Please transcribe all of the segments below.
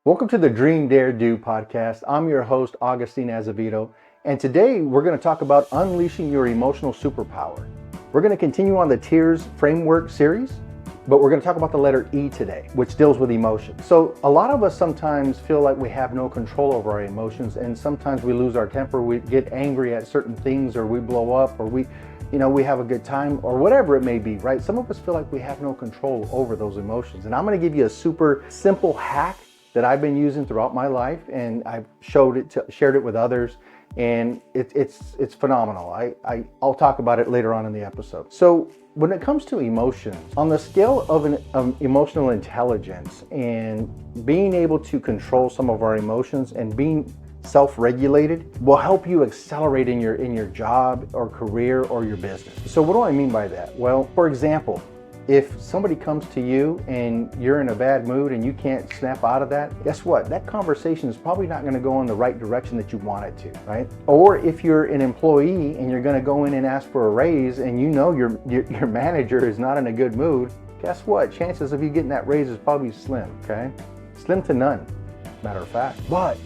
Welcome to the Dream Dare Do podcast. I'm your host, Augustine Azevedo, and today we're going to talk about unleashing your emotional superpower. We're going to continue on the Tears Framework series, but we're going to talk about the letter E today, which deals with emotions. So a lot of us sometimes feel like we have no control over our emotions, and sometimes we lose our temper, we get angry at certain things, or we blow up, or we have a good time, or whatever it may be, right? Some of us feel like we have no control over those emotions. And I'm going to give you a super simple hack that I've been using throughout my life, and I've shared it with others, and it's phenomenal. I'll talk about it later on in the episode. So when it comes to emotions, on the scale of emotional intelligence and being able to control some of our emotions and being self-regulated will help you accelerate in your job or career or your business. So what do I mean by that? Well, for example, if somebody comes to you and you're in a bad mood and you can't snap out of that, guess what? That conversation is probably not going to go in the right direction that you want it to, right? Or if you're an employee and you're going to go in and ask for a raise and you know your manager is not in a good mood, guess what? Chances of you getting that raise is probably slim, okay? Slim to none, matter of fact. But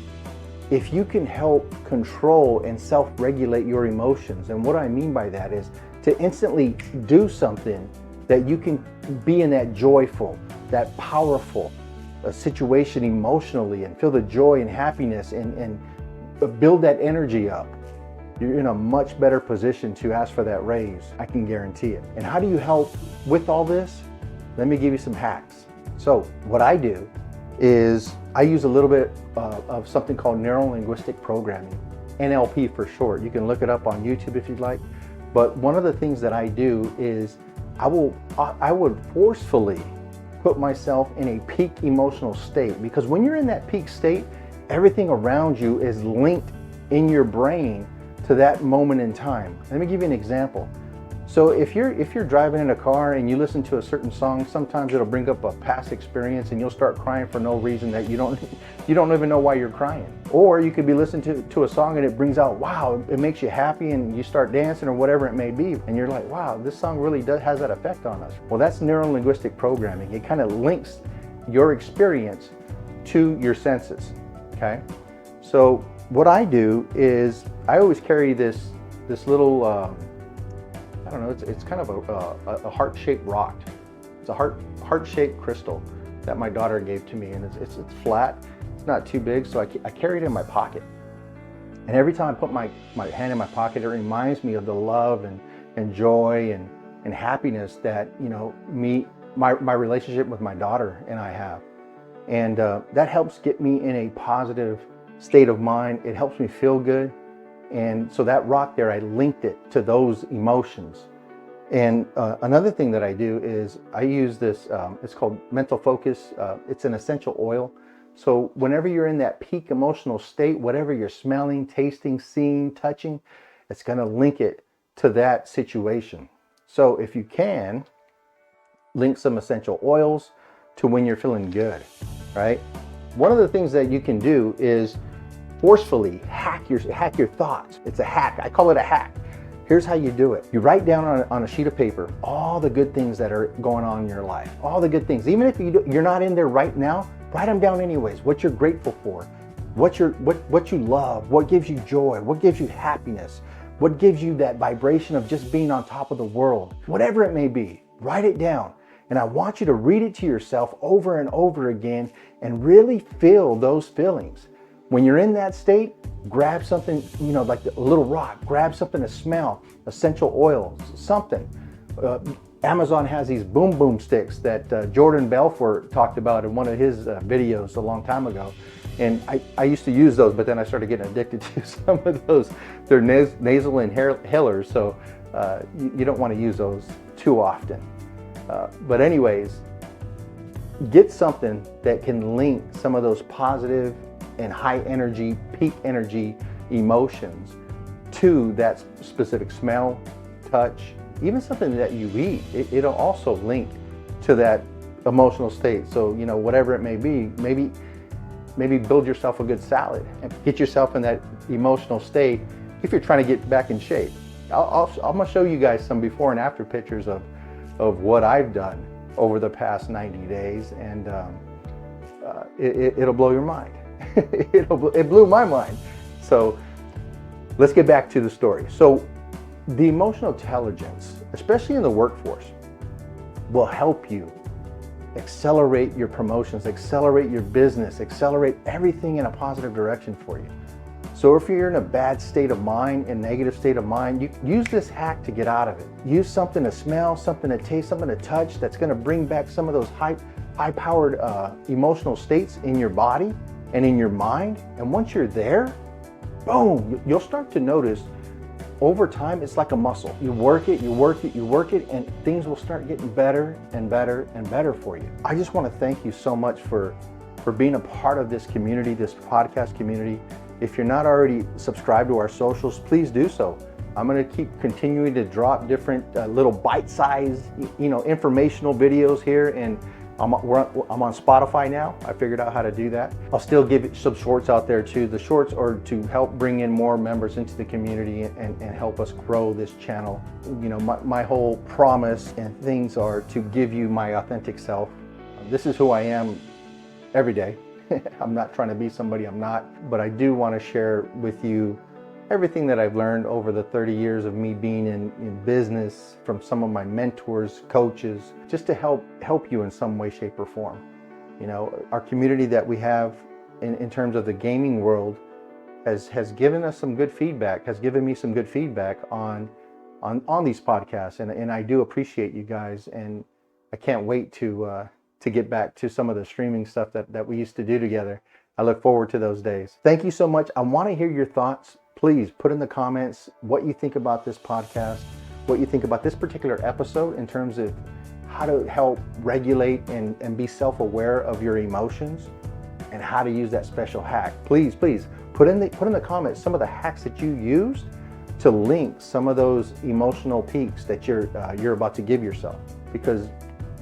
if you can help control and self-regulate your emotions, and what I mean by that is to instantly do something that you can be in that joyful, that powerful situation emotionally and feel the joy and happiness and build that energy up, you're in a much better position to ask for that raise. I can guarantee it. And how do you help with all this? Let me give you some hacks. So what I do is I use a little bit of something called neuro-linguistic programming, NLP for short. You can look it up on YouTube if you'd like. But one of the things that I do is I would forcefully put myself in a peak emotional state, because when you're in that peak state, everything around you is linked in your brain to that moment in time. Let me give you an example. So if you're driving in a car and you listen to a certain song, sometimes it'll bring up a past experience and you'll start crying for no reason that you don't even know why you're crying. Or you could be listening to a song and it brings out, wow, it makes you happy and you start dancing or whatever it may be. And you're like, wow, this song really has that effect on us. Well, that's neuro-linguistic programming. It kind of links your experience to your senses, okay? So what I do is I always carry this little, I don't know, it's kind of a heart-shaped rock. It's a heart-shaped crystal that my daughter gave to me, and it's flat. It's not too big, so I carry it in my pocket. And every time I put my hand in my pocket, it reminds me of the love and joy and happiness that, my relationship with my daughter and I have. And that helps get me in a positive state of mind. It helps me feel good. And so that rock there, I linked it to those emotions. And another thing that I do is I use this, it's called mental focus. It's an essential oil. So whenever you're in that peak emotional state, whatever you're smelling, tasting, seeing, touching, it's going to link it to that situation. So if you can, link some essential oils to when you're feeling good, right? One of the things that you can do is forcefully hack your thoughts. It's a hack. I call it a hack. Here's how you do it. You write down on a sheet of paper all the good things that are going on in your life. All the good things. Even if you're not in there right now, write them down anyways. What you're grateful for, what you love, what gives you joy, what gives you happiness, what gives you that vibration of just being on top of the world. Whatever it may be, write it down. And I want you to read it to yourself over and over again and really feel those feelings. When you're in that state, grab something, like a little rock, grab something to smell, essential oils, something. Amazon has these boom boom sticks that Jordan Belfort talked about in one of his videos a long time ago. And I used to use those, but then I started getting addicted to some of those. They're nasal inhalers, so you don't want to use those too often. But anyways, get something that can link some of those positive and high energy, peak energy emotions to that specific smell, touch, even something that you eat. It'll also link to that emotional state. So, whatever it may be, maybe build yourself a good salad and get yourself in that emotional state if you're trying to get back in shape. I'm gonna show you guys some before and after pictures of what I've done over the past 90 days. And it'll blow your mind. It blew my mind. So let's get back to the story. So the emotional intelligence, especially in the workforce, will help you accelerate your promotions, accelerate your business, accelerate everything in a positive direction for you. So if you're in a bad state of mind, a negative state of mind, you use this hack to get out of it. Use something to smell, something to taste, something to touch that's going to bring back some of those high-powered emotional states in your body and in your mind. And once you're there, boom, you'll start to notice over time, it's like a muscle. You work it, you work it, you work it, and things will start getting better and better and better for you. I just want to thank you so much for being a part of this community, this podcast community. If you're not already subscribed to our socials, please do so. I'm going to keep continuing to drop different little bite-sized, informational videos here, and I'm on Spotify now. I figured out how to do that. I'll still give it some shorts out there too. The shorts are to help bring in more members into the community and help us grow this channel. My whole promise and things are to give you my authentic self. This is who I am every day. I'm not trying to be somebody I'm not, but I do want to share with you everything that I've learned over the 30 years of me being in business, from some of my mentors, coaches, just to help you in some way, shape, or form. Our community that we have in terms of the gaming world has given us some good feedback, has given me some good feedback on these podcasts, and I do appreciate you guys, and I can't wait to get back to some of the streaming stuff that we used to do together. I look forward to those days. Thank you so much. I want to hear your thoughts. Please put in the comments what you think about this podcast, what you think about this particular episode in terms of how to help regulate and be self-aware of your emotions and how to use that special hack. Please put in the comments some of the hacks that you used to link some of those emotional peaks that you're about to give yourself. Because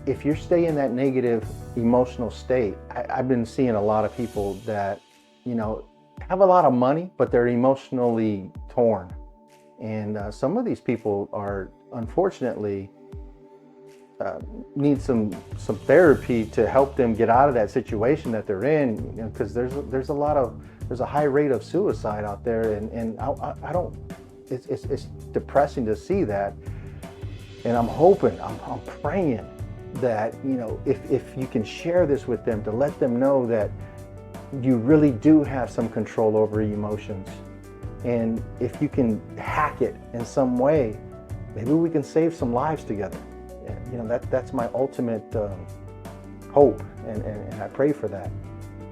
if you stay in that negative emotional state, I've been seeing a lot of people that, have a lot of money, but they're emotionally torn. And some of these people are, unfortunately, need some therapy to help them get out of that situation that they're in, because there's a high rate of suicide out there, and I don't, it's depressing to see that. And I'm hoping, I'm praying that, if you can share this with them, to let them know that you really do have some control over your emotions. And if you can hack it in some way, maybe we can save some lives together. That's my ultimate hope, and I pray for that.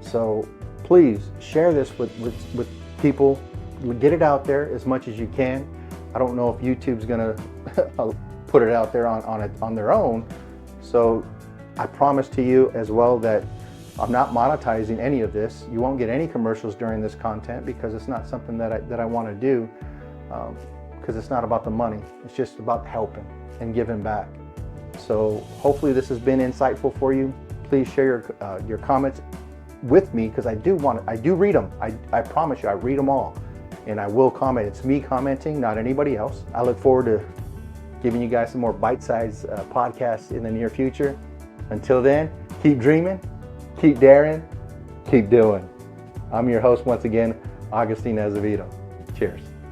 So please share this with people. Get it out there as much as you can. I don't know if YouTube's gonna put it out there on their own. So I promise to you as well that I'm not monetizing any of this. You won't get any commercials during this content, because it's not something that I want to do, because it's not about the money. It's just about helping and giving back. So hopefully this has been insightful for you. Please share your comments with me, because I do read them. I promise you, I read them all, and I will comment. It's me commenting, not anybody else. I look forward to giving you guys some more bite-sized podcasts in the near future. Until then, keep dreaming, keep daring, keep doing. I'm your host once again, Augustine Azevedo. Cheers.